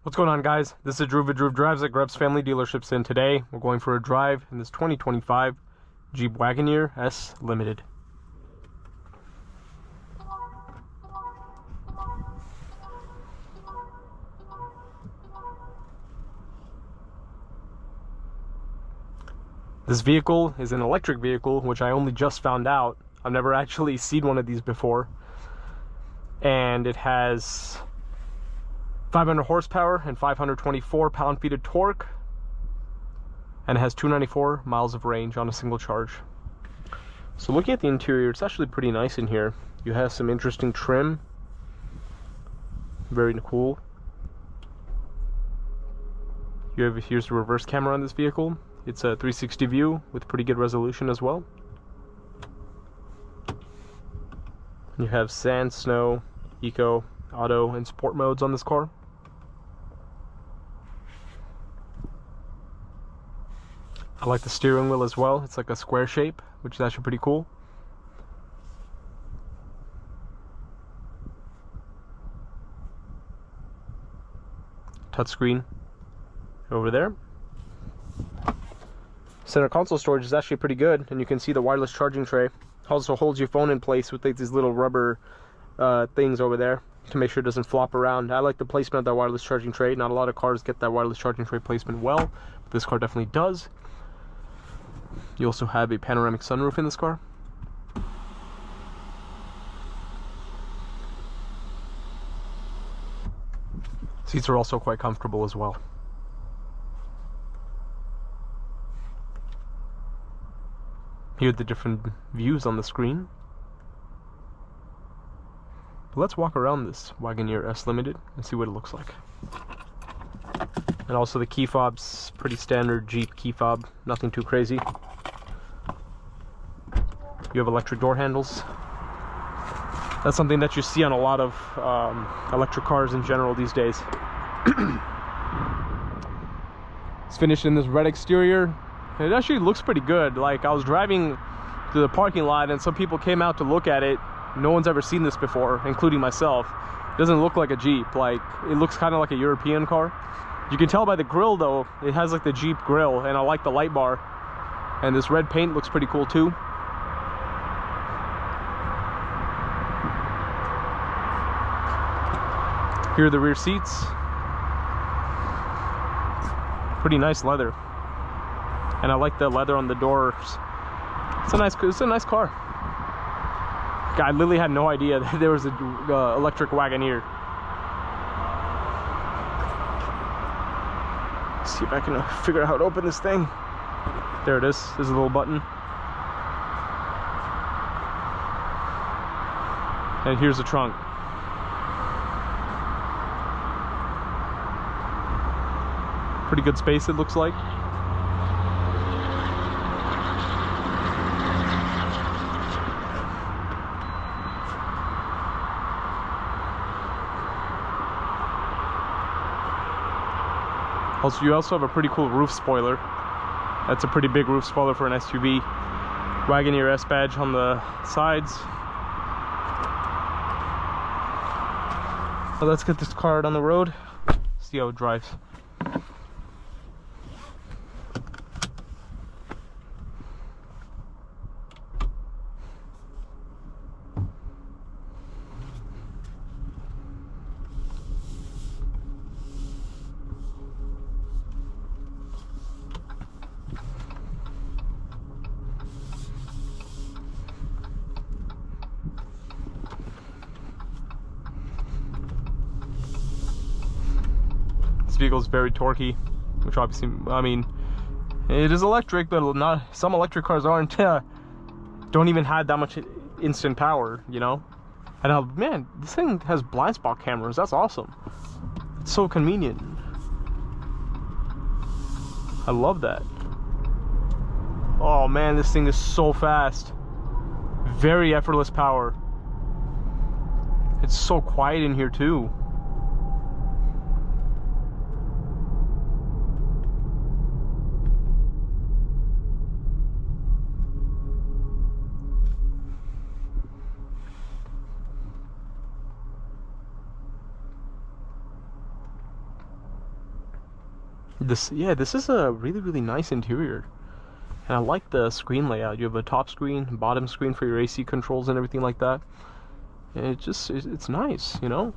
What's going on, guys? This is Drew with Drew Drives at Grubbs Family Dealerships, and today we're going for a drive in this 2025 Jeep Wagoneer S Limited. This vehicle is an electric vehicle, which I only just found out. I've never actually seen one of these before. And it has 500 horsepower and 524 pound-feet of torque, and it has 294 miles of range on a single charge. So looking at the interior, it's actually pretty nice in here. You have some interesting trim, very cool. Here's the reverse camera on this vehicle. It's a 360 view with pretty good resolution as well. You have sand, snow, eco, auto, and sport modes on this car. I like the steering wheel as well. It's like a square shape, which is actually pretty cool. Touchscreen over there. Center console storage is actually pretty good, and you can see the wireless charging tray. Also holds your phone in place with like these little rubber things over there to make sure it doesn't flop around. I like the placement of that wireless charging tray. Not a lot of cars get that wireless charging tray placement well, but this car definitely does. You also have a panoramic sunroof in this car. Seats are also quite comfortable as well. Here are the different views on the screen. But let's walk around this Wagoneer S Limited and see what it looks like. And also the key fob's pretty standard Jeep key fob, nothing too crazy. You have electric door handles. That's something that you see on a lot of electric cars in general these days. It's finished in this red exterior. It actually looks pretty good. Like, I was driving to the parking lot and some people came out to look at it. No one's ever seen this before, including myself. It doesn't look like a Jeep. Like, it looks kind of like a European car. You can tell by the grille though, it has like the Jeep grille, and I like the light bar. And this red paint looks pretty cool too. Here are the rear seats. Pretty nice leather. And I like the leather on the doors. It's a nice car. I literally had no idea that there was an electric Wagoneer. Let's see if I can figure out how to open this thing. There it is. There's a little button. And here's the trunk. Pretty good space, it looks like. Also, you also have a pretty cool roof spoiler. That's a pretty big roof spoiler for an SUV. Wagoneer S badge on the sides. So let's get this car out on the road, see how it drives. Vehicle is very torquey, which obviously, I mean, it is electric, but not some electric cars aren't don't even have that much instant power, you know. And man, this thing has blind spot cameras. That's awesome. It's so convenient. I love that. Oh man, this thing is so fast. Very effortless power. It's so quiet in here too. This is a really nice interior. And I like the screen layout. You have a top screen, bottom screen for your AC controls and everything like that. And it's nice, you know?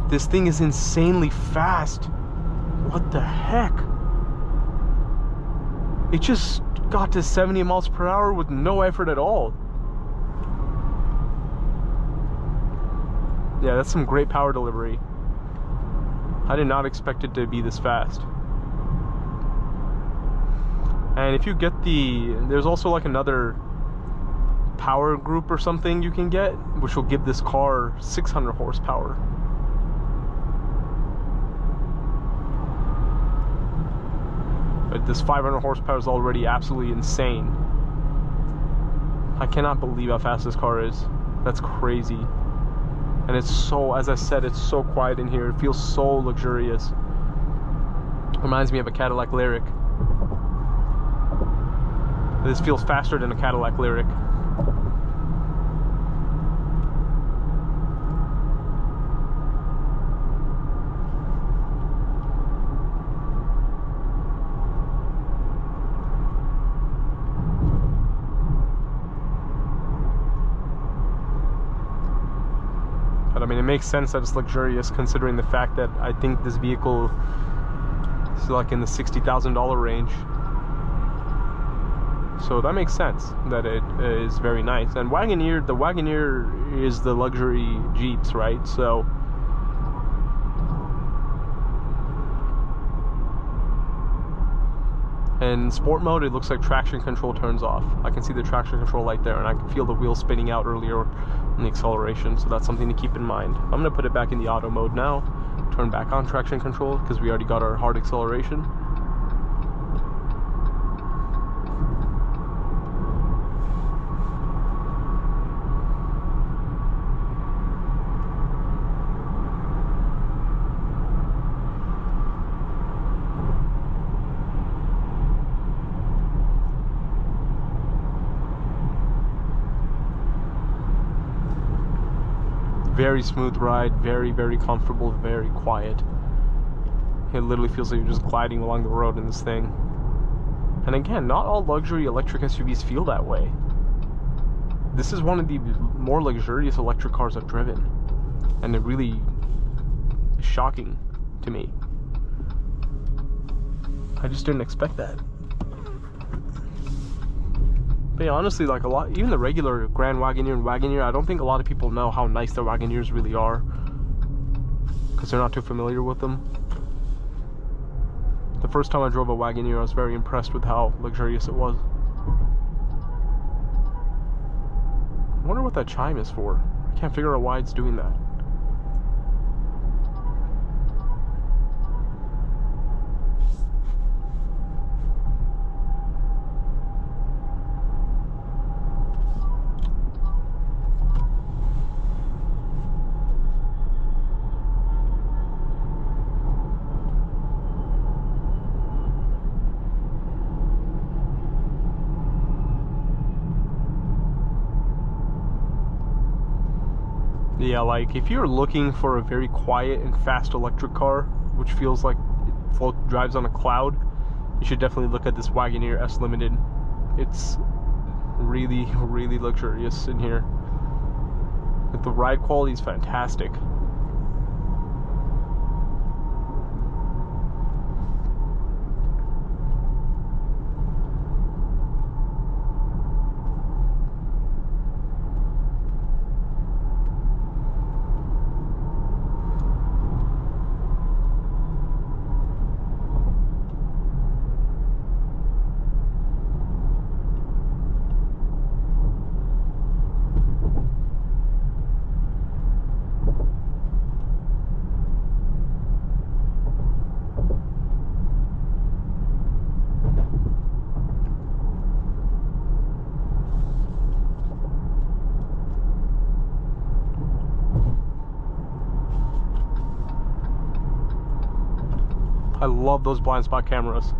This thing is insanely fast. What the heck? It just got to 70 miles per hour with no effort at all. Yeah, that's some great power delivery. I did not expect it to be this fast. And if you get there's also like another power group or something you can get, which will give this car 600 horsepower. But this 500 horsepower is already absolutely insane. I cannot believe how fast this car is. That's crazy. And it's so, as I said, it's so quiet in here. It feels so luxurious. Reminds me of a Cadillac Lyriq. This feels faster than a Cadillac Lyriq. But I mean, it makes sense that it's luxurious considering the fact that I think this vehicle is like in the $60,000 range. So that makes sense that it is very nice. And Wagoneer, the Wagoneer is the luxury Jeeps, right? So in sport mode, it looks like traction control turns off. I can see the traction control light there, and I can feel the wheels spinning out earlier in the acceleration, so that's something to keep in mind. I'm going to put it back in the auto mode now, turn back on traction control, because we already got our hard acceleration. Very smooth ride, very comfortable, very quiet. It literally feels like you're just gliding along the road in this thing. And again, not all luxury electric SUVs feel that way. This is one of the more luxurious electric cars I've driven, and it really is shocking to me. I just didn't expect that. But yeah, honestly, like a lot, even the regular Grand Wagoneer and Wagoneer, I don't think a lot of people know how nice the Wagoneers really are, because they're not too familiar with them. The first time I drove a Wagoneer, I was very impressed with how luxurious it was. I wonder what that chime is for. I can't figure out why it's doing that. Yeah, like if you're looking for a very quiet and fast electric car, which feels like it drives on a cloud, you should definitely look at this Wagoneer S Limited. It's really luxurious in here. The ride quality is fantastic. I love those blind spot cameras.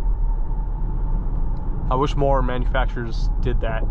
I wish more manufacturers did that.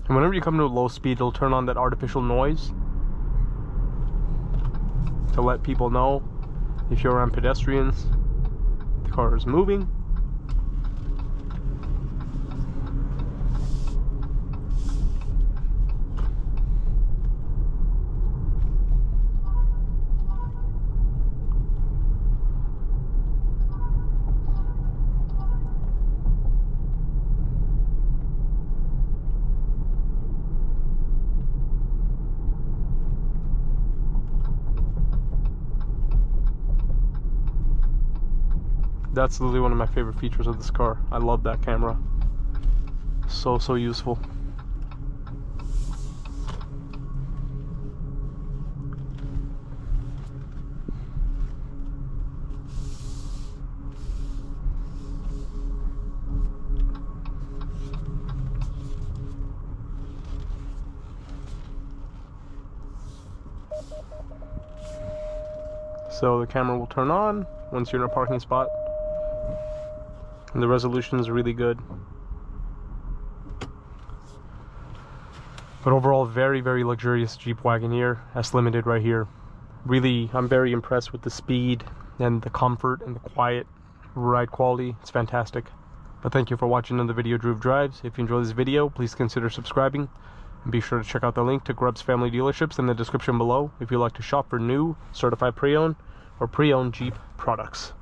And whenever you come to a low speed, it'll turn on that artificial noise to let people know if you're around pedestrians, the car is moving. That's literally one of my favorite features of this car. I love that camera. So useful. So the camera will turn on once you're in a parking spot. And the resolution is really good. But overall, very luxurious Jeep Wagoneer, S Limited right here. Really, I'm very impressed with the speed and the comfort and the quiet ride quality. It's fantastic. But thank you for watching another video, Drew Drives. If you enjoyed this video, please consider subscribing. And be sure to check out the link to Grubbs Family Dealerships in the description below if you'd like to shop for new, certified pre-owned, or pre-owned Jeep products.